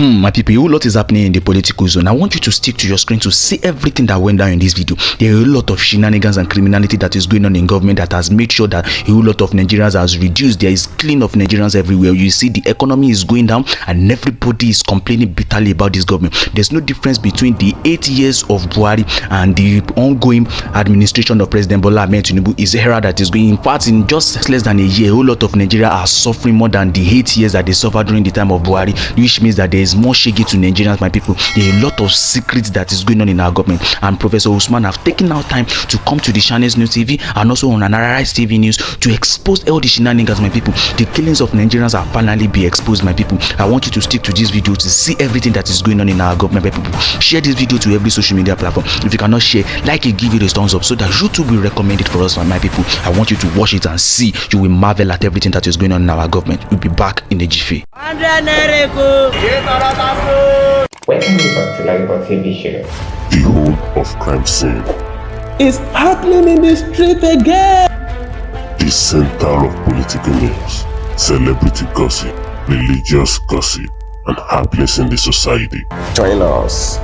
My people, a whole lot is happening in the political zone. I want you to stick to your screen to see everything that went down in this video. There are a lot of shenanigans and criminality that is going on in government that has made sure that a whole lot of Nigerians has reduced. There is killing of Nigerians everywhere. You see the economy is going down and everybody is complaining bitterly about this government. There's no difference between the 8 years of Buhari and the ongoing administration of President Bola Ahmed TINUBU. Is era that is going. In fact, in just less than a year, a whole lot of Nigeria are suffering more than the 8 years that they suffered during the time of Buhari, which means that there is more shaggy to Nigerians, my people. There are a lot of secrets that is going on in our government, and Professor USMAN have taken out time to come to the Channels News TV and also on Arise TV News to expose all the shenanigans, my people. The killings of Nigerians are finally be exposed, my people. I want you to stick to this video to see everything that is going on in our government, my people. Share this video to every social media platform. If you cannot share, like it, give it a thumbs up so that YouTube will recommend it for us, my people. I want you to watch it and see. You will marvel at everything that is going on in our government. We'll be back in the jiffy. Welcome back to Lagos TV show. The whole of crime scene. It's happening in the street again. The center of political news, celebrity gossip, religious gossip, and happenings in the society. Join us,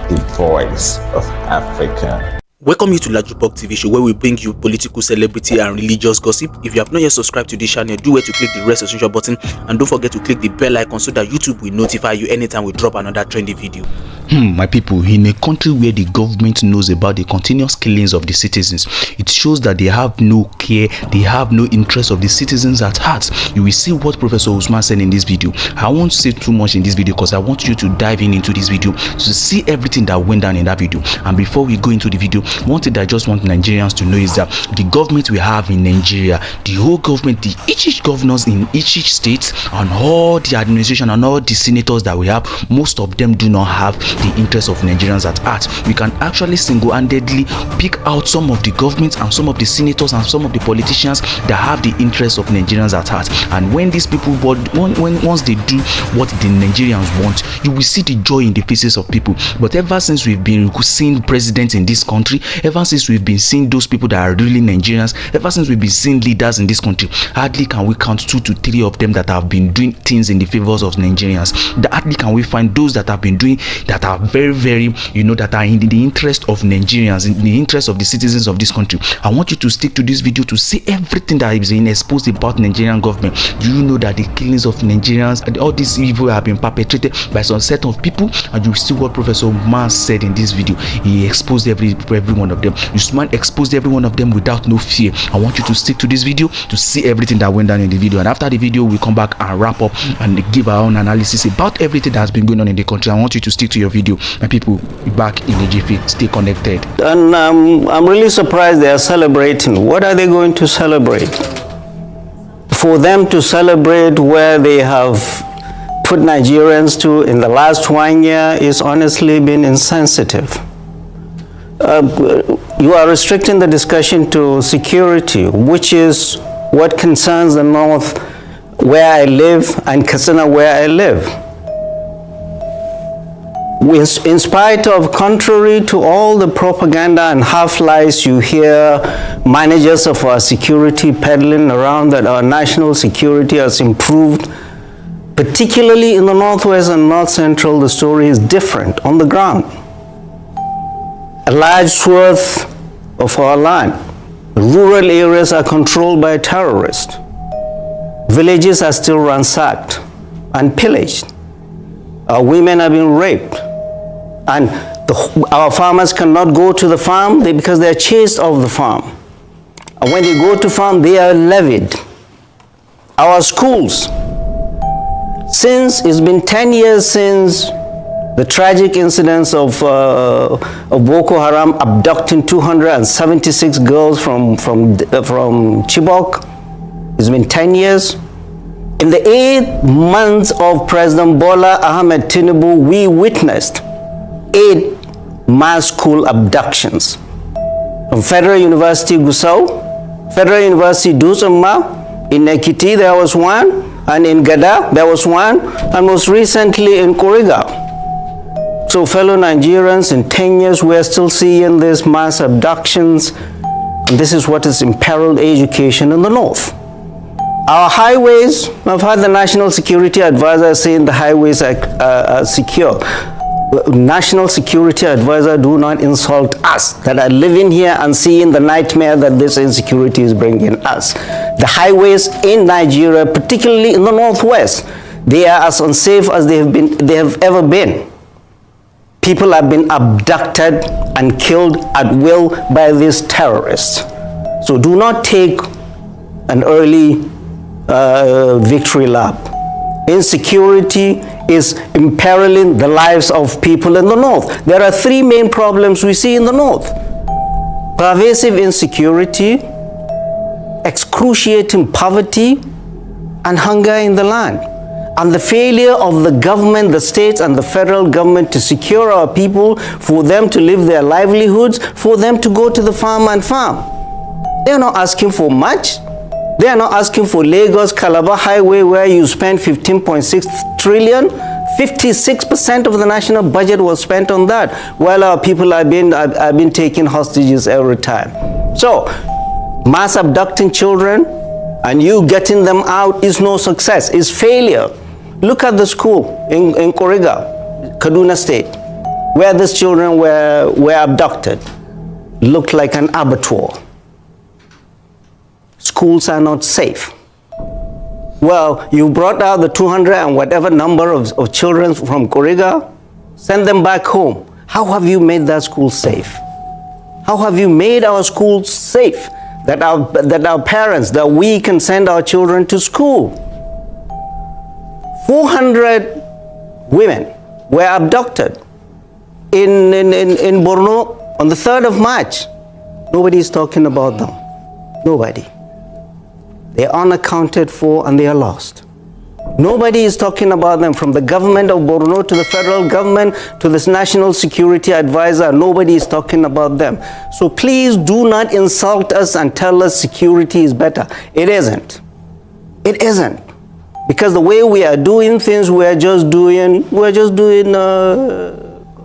the voice of Africa. Welcome you to Lajupok TV show, where we bring you political, celebrity and religious gossip. If you have not yet subscribed to this channel, do where to click the red subscription button and don't forget to click the bell icon so that YouTube will notify you anytime we drop another trendy video. My people, in a country where the government knows about the continuous killings of the citizens, it shows that they have no care, they have no interest of the citizens at heart. You will see what Professor Usman said in this video. I won't say too much in this video because I want you to dive into this video to see everything that went down in that video. And before we go into the video, one thing that I just want Nigerians to know is that the government we have in Nigeria, the whole government, the each governors in each state, and all the administration and all the senators that we have, most of them do not have the interest of Nigerians at heart. We can actually single-handedly pick out some of the governments and some of the senators and some of the politicians that have the interest of Nigerians at heart. And when these people, once they do what the Nigerians want, you will see the joy in the faces of people. But ever since we've been seeing presidents in this country, ever since we've been seeing those people that are really Nigerians, ever since we've been seeing leaders in this country, hardly can we count 2 to 3 of them that have been doing things in the favors of Nigerians. Hardly can we find those that have been doing that are very, that are in the interest of Nigerians, in the interest of the citizens of this country. I want you to stick to this video to see everything that is being exposed about Nigerian government. Do you know that the killings of Nigerians and all this evil have been perpetrated by some set of people? And you see what Professor Usman said in this video. He exposed every one of them. Usman exposed every one of them without no fear. I want you to stick to this video to see everything that went down in the video. And after the video, we'll come back and wrap up and give our own analysis about everything that has been going on in the country. I want you to stick to your video. My people, be back in the jiffy. Stay connected. And I'm really surprised they are celebrating. What are they going to celebrate? For them to celebrate where they have put Nigerians to in the last 1 year is honestly been insensitive. You are restricting the discussion to security, which is what concerns the North where I live and Katsina where I live. In spite of, contrary to all the propaganda and half-lies you hear managers of our security peddling around that our national security has improved, particularly in the Northwest and North Central, the story is different on the ground. A large swath of our land, rural areas are controlled by terrorists. Villages are still ransacked and pillaged. Our women are being raped. And our farmers cannot go to the farm because they are chased off the farm. And when they go to farm, they are levied. Our schools, since it's been 10 years since the tragic incidents of Boko Haram abducting 276 girls from Chibok, it's been 10 years. In the 8 months of President Bola Ahmed Tinubu, we witnessed 8 mass school abductions. From Federal University Gusau, Federal University Dusama, in Ekiti there was one, and in Gada there was one, and most recently in Kuriga. So fellow Nigerians, in 10 years we are still seeing these mass abductions, and this is what has imperiled education in the North. Our highways, I've heard the National Security Advisor saying the highways are secure. National Security Advisor, do not insult us that are living here and seeing the nightmare that this insecurity is bringing us. The highways in Nigeria, particularly in the northwest, they are as unsafe as they have ever been. People have been abducted and killed at will by these terrorists. So do not take an early victory lap. Insecurity is imperiling the lives of people in the north. There are three main problems we see in the north: pervasive insecurity, excruciating poverty, and hunger in the land. And the failure of the government, the states and the federal government to secure our people, for them to live their livelihoods, for them to go to the farm and farm. They are not asking for much. They are not asking for Lagos-Calabar highway where you spend 15.6 trillion. 56% of the national budget was spent on that, while our people have been taking hostages every time. So, mass abducting children and you getting them out is no success, it's failure. Look at the school in Kuriga, Kaduna State, where these children were abducted. Looked like an abattoir. Schools are not safe. Well, you brought out the 200 and whatever number of children from Kuriga, send them back home. How have you made that school safe? How have you made our schools safe? That our parents, that we can send our children to school. 400 women were abducted in Borno on the 3rd of March. Nobody is talking about them. Nobody. They are unaccounted for and they are lost. Nobody is talking about them, from the government of Borno to the federal government to this National Security Advisor. Nobody is talking about them. So please do not insult us and tell us security is better. It isn't. It isn't. Because the way we are doing things, we're just doing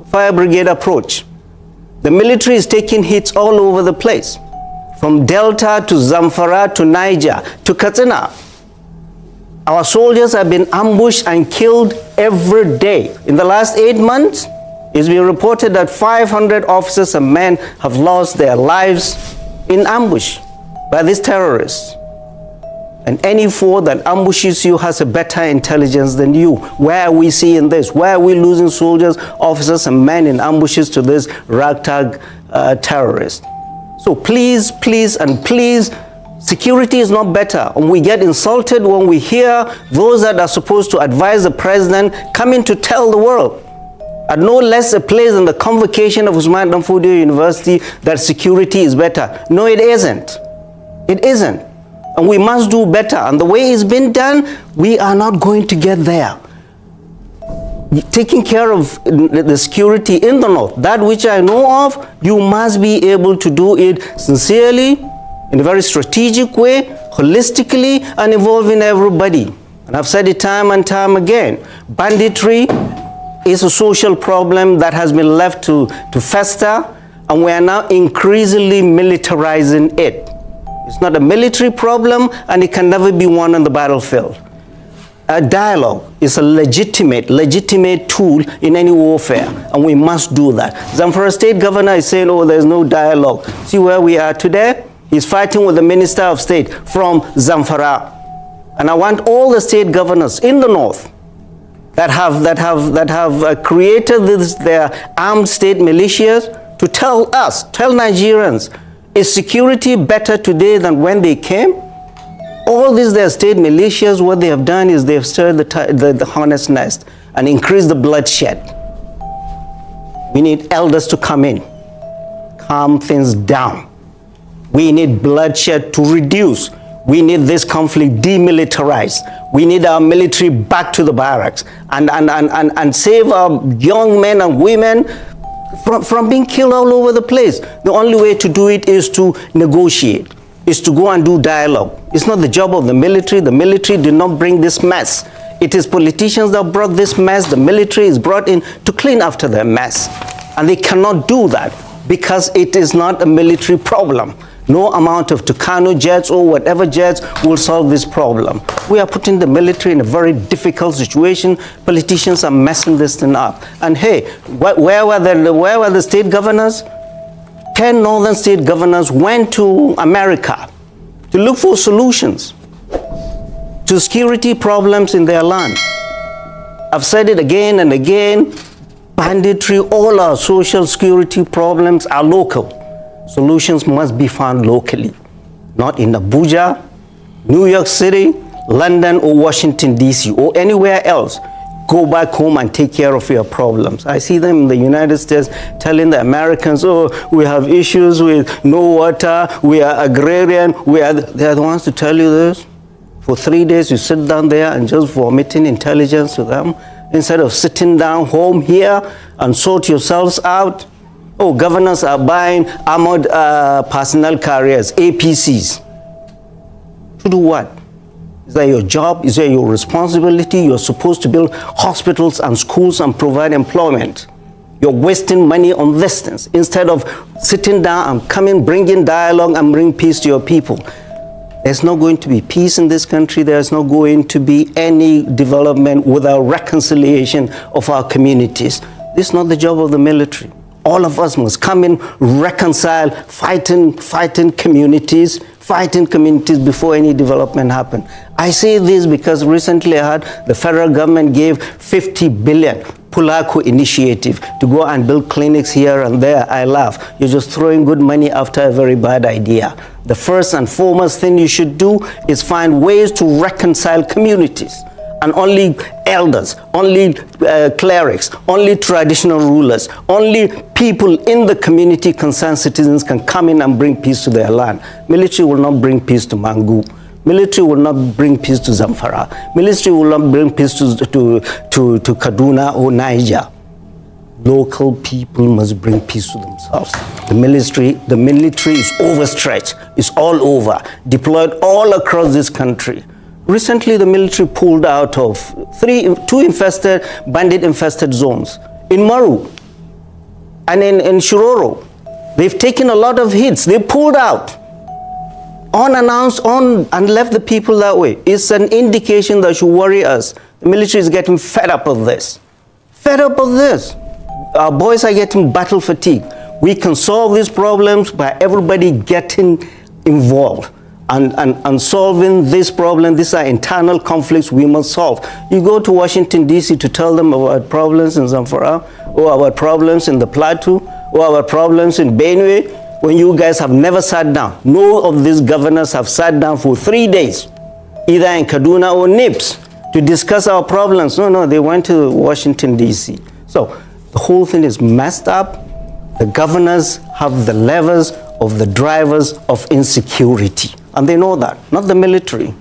fire brigade approach. The military is taking hits all over the place. From Delta to Zamfara to Niger to Katsina. Our soldiers have been ambushed and killed every day. In the last 8 months, it's been reported that 500 officers and men have lost their lives in ambush by these terrorists. And any foe that ambushes you has a better intelligence than you. Where are we seeing this? Where are we losing soldiers, officers, and men in ambushes to this ragtag terrorists? So please, please, and please, security is not better. And we get insulted when we hear those that are supposed to advise the president coming to tell the world, at no less a place than the convocation of Usman Danfodio University, that security is better. No, it isn't. It isn't. And we must do better. And the way it's been done, we are not going to get there. Taking care of the security in the north, that which I know of, you must be able to do it sincerely, in a very strategic way, holistically, and involving everybody. And I've said it time and time again, banditry is a social problem that has been left to fester, and we are now increasingly militarizing it. It's not a military problem, and it can never be won on the battlefield. A dialogue is a legitimate tool in any warfare, and we must do that. Zamfara State Governor is saying, oh, there's no dialogue. See where we are today? He's fighting with the Minister of State from Zamfara. And I want all the state governors in the north that have created their armed state militias to tell Nigerians, is security better today than when they came? All these their state militias, what they have done is they have stirred the hornet's nest and increased the bloodshed. We need elders to come in, calm things down. We need bloodshed to reduce. We need this conflict demilitarized. We need our military back to the barracks and save our young men and women from being killed all over the place. The only way to do it is to negotiate, is to go and do dialogue. It's not the job of the military. The military did not bring this mess. It is politicians that brought this mess. The military is brought in to clean after their mess. And they cannot do that because it is not a military problem. No amount of Tucano jets or whatever jets will solve this problem. We are putting the military in a very difficult situation. Politicians are messing this thing up. And hey, where were the state governors? 10 northern state governors went to America to look for solutions to security problems in their land. I've said it again and again, banditry, all our social security problems are local. Solutions must be found locally, not in Abuja, New York City, London, or Washington, D.C., or anywhere else. Go back home and take care of your problems. I see them in the United States telling the Americans, oh, we have issues with no water, we are agrarian, they are the ones to tell you this. For 3 days, you sit down there and just vomiting intelligence to them, instead of sitting down home here and sort yourselves out. Oh, governors are buying armored personnel carriers, APCs. To do what? Is that your job? Is that your responsibility? You're supposed to build hospitals and schools and provide employment. You're wasting money on this things instead of sitting down and bringing dialogue and bring peace to your people. There's not going to be peace in this country. There's not going to be any development without reconciliation of our communities. This is not the job of the military. All of us must come in, reconcile, fighting communities before any development happen. I say this because recently I heard the federal government gave 50 billion Pulaku initiative to go and build clinics here and there. I laugh. You're just throwing good money after a very bad idea. The first and foremost thing you should do is find ways to reconcile communities. And only elders, only clerics, only traditional rulers, only people in the community, concerned citizens, can come in and bring peace to their land. Military will not bring peace to Mangu. Military will not bring peace to Zamfara. Military will not bring peace to Kaduna or Niger. Local people must bring peace to themselves. The military is overstretched. It's all over, deployed all across this country. Recently, the military pulled out of two bandit-infested zones in Maru and in Shiroro. They've taken a lot of hits. They pulled out unannounced and left the people that way. It's an indication that should worry us. The military is getting fed up of this. Fed up of this. Our boys are getting battle fatigue. We can solve these problems by everybody getting involved. And solving this problem. These are internal conflicts we must solve. You go to Washington, D.C. to tell them about problems in Zamfara, or about problems in the Plateau, or about problems in Benue, when you guys have never sat down. No of these governors have sat down for 3 days, either in Kaduna or NIPS, to discuss our problems. No, they went to Washington, D.C. So the whole thing is messed up. The governors have the levers of the drivers of insecurity. And they know that, not the military.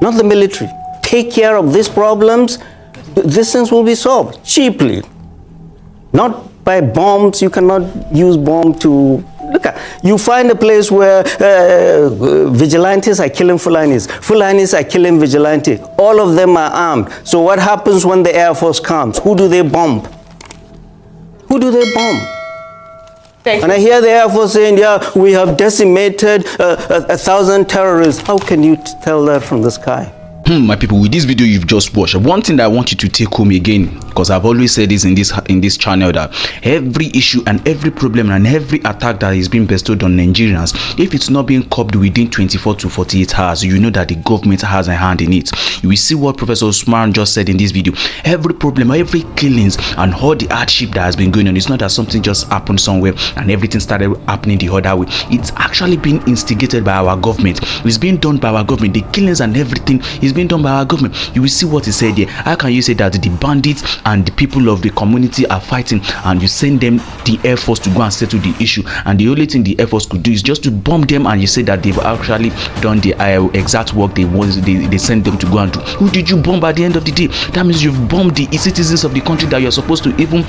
Not the military. Take care of these problems. These things will be solved cheaply. Not by bombs. You cannot use bomb to... Look at, you find a place where vigilantes are killing Fulanis. Fulanis are killing vigilantes. All of them are armed. So what happens when the Air Force comes? Who do they bomb? Who do they bomb? And I hear the Air Force saying, yeah, we have decimated 1,000 terrorists. How can you tell that from the sky? My people, with this video you've just watched, one thing that I want you to take home again, because I've always said this in this channel, that every issue and every problem and every attack that is being bestowed on Nigerians, if it's not being curbed within 24 to 48 hours, you know that the government has a hand in it. You will see what Professor Usman just said in this video. Every problem, every killings and all the hardship that has been going on, it's not that something just happened somewhere and everything started happening the other way. It's actually being instigated by our government. It's being done by our government. The killings and everything is being done by our government. You will see what he said here. How can you say that the bandits and the people of the community are fighting and you send them the Air Force to go and settle the issue, and the only thing the Air Force could do is just to bomb them, and you say that they've actually done the exact work they sent them to go and do? Who did you bomb at the end of the day? That means you've bombed the citizens of the country that you're supposed to even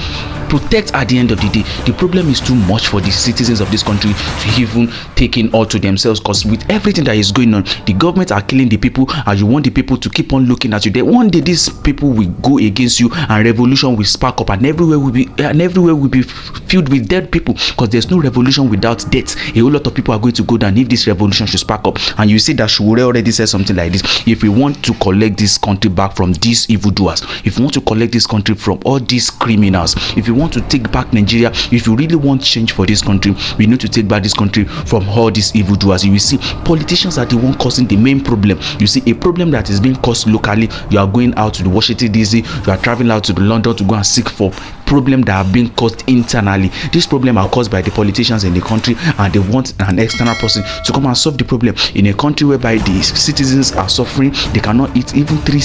protect at the end of the day. The problem is too much for the citizens of this country to even take in all to themselves, because with everything that is going on, the government are killing the people and you want the people to keep on looking at you. Then one day these people will go against you and and revolution will spark up, and everywhere will be filled with dead people, because there's no revolution without death. A whole lot of people are going to go down if this revolution should spark up. And you see that Shure already said something like this: if we want to collect this country back from these evildoers, if we want to collect this country from all these criminals, if we want to take back Nigeria, if you really want change for this country, we need to take back this country from all these evildoers. You will see politicians are the one causing the main problem. You see a problem that is being caused locally, you are going out to the Washington DC, you are traveling out to the London to go and seek for problems that are being caused internally. These problems are caused by the politicians in the country, and they want an external person to come and solve the problem. In a country whereby the citizens are suffering, they cannot eat even three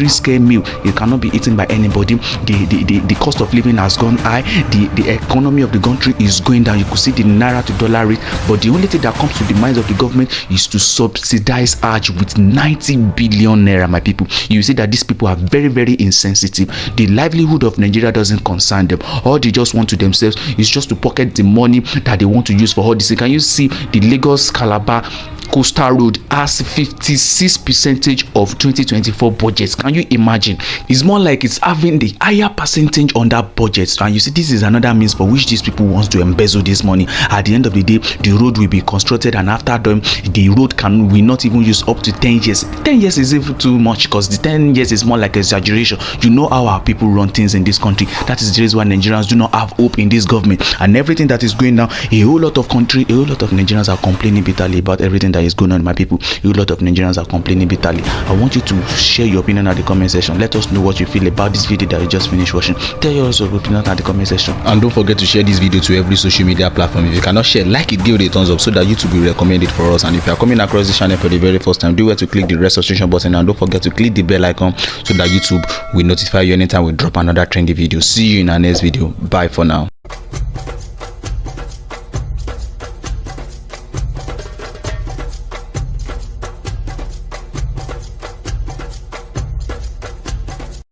square meal. It cannot be eaten by anybody. The cost of living has gone high. The economy of the country is going down. You could see the naira to dollar rate, but the only thing that comes to the minds of the government is to subsidize Hajj with 90 billion naira, my people. You see that these people are very, very insensitive. The livelihood of Nigeria doesn't concern them. All they just want to themselves is just to pocket the money that they want to use for all this. Can you see the Lagos Calabar Coastal Road has 56% of 2024 budgets? Can you imagine? It's more like it's having the higher percentage on that budget. And you see, this is another means for which these people want to embezzle this money. At the end of the day, the road will be constructed, and after them, the road will not even use up to 10 years. 10 years is even too much, because the 10 years is more like exaggeration. You know how our people run things in this country. That is the reason why Nigerians do not have hope in this government. And everything that is going now, a whole lot of Nigerians are complaining bitterly about everything that is going on, my people. A whole lot of Nigerians are complaining bitterly. I want you to share your opinion at the comment section. Let us know what you feel about this video that you just finished watching. Tell us your opinion at the comment section, and don't forget to share this video to every social media platform. If you cannot share, like it, give it a thumbs up so that YouTube will recommend it for us. And if you are coming across this channel for the very first time, do well to click the red subscription button, and don't forget to click the bell icon so that YouTube will notify you anytime we drop another trendy video. See you in our next video. Bye for now.